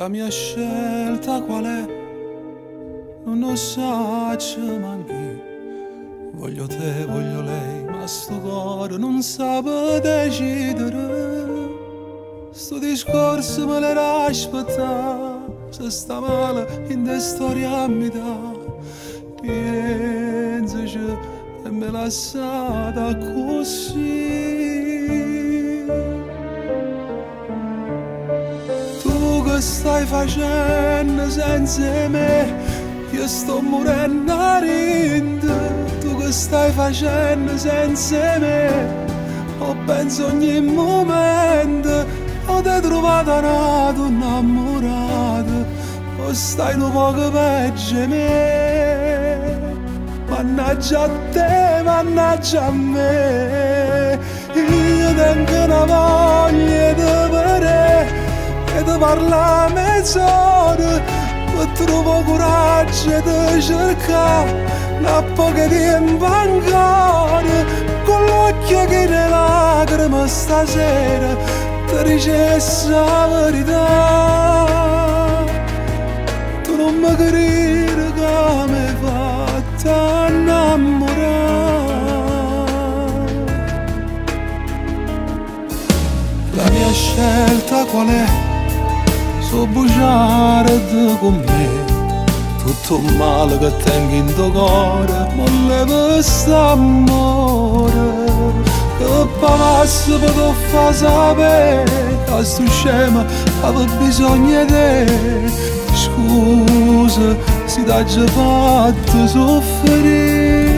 La mia scelta qual è? Non lo so manchi. Voglio te, voglio lei, ma sto cuore non sa decidere. Sto discorso me l'era aspettato. Se sta male in te storia mi dà. Pensaci e me l'ha lasciata così. Tu che stai facendo senza me? Io sto morendo a rinde. Tu che stai facendo senza me? Ho penso ogni momento. Ho te trovato una donna innamorata. O stai un poco peggio di me. Mannaggia a te, mannaggia a me. Io tengo una voglia di vedere e di parlare mezz'ora. Ma trovo coraggio di cercare una poca tempo ancora. Con l'occhio che ne lacrime stasera ti dicessi la verità. Tu non mi credi che mi hai fatto innamorare. La mia scelta qual è? So bruciare con me tutto il male che tengo in tuo cuore. Molle questo amore che passa per tu fa sapere che sto scema aveva bisogno di te. Scusa se t'ha già fatto soffrire.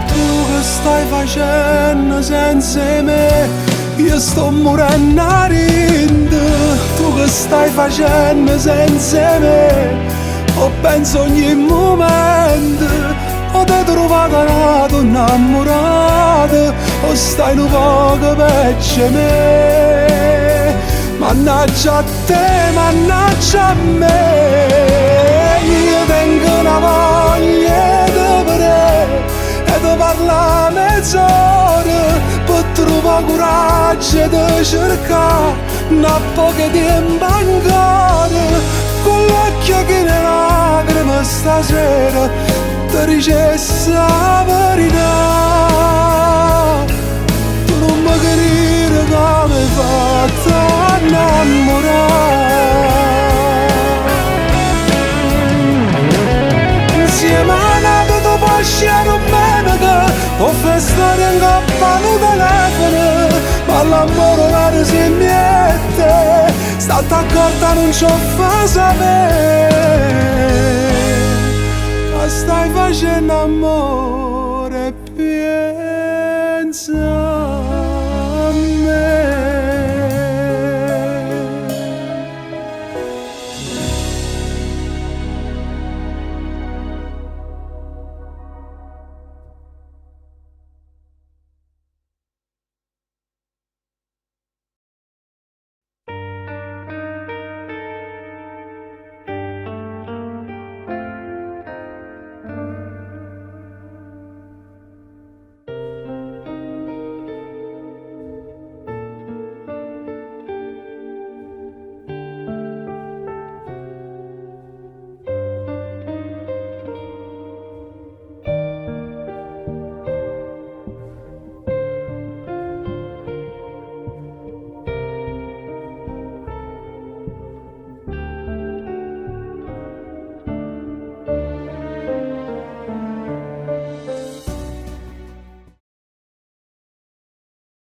Tu che stai facendo senza me? Io sto morendo a rinde. Tu che stai facendo senza me? Ho penso ogni momento. Ho te trovato una donna innamorata. O stai un poco peggio di me. Mannaggia a te, mannaggia a me. Io tengo una voglia di vedere e di parlare mezz'ora. Per trovare coraggio di cercare una poca tempo ancora. Con l'occhio che ne lacrime stasera ti dicessi la verità. Tu non mi credi che mi hai fatto innamorare. Insieme a nato tu puoi scegliere un bene che ho festato in coppa al telefono. Ma l'amore raro si miette. Stata accorta non ci ho fa sapere.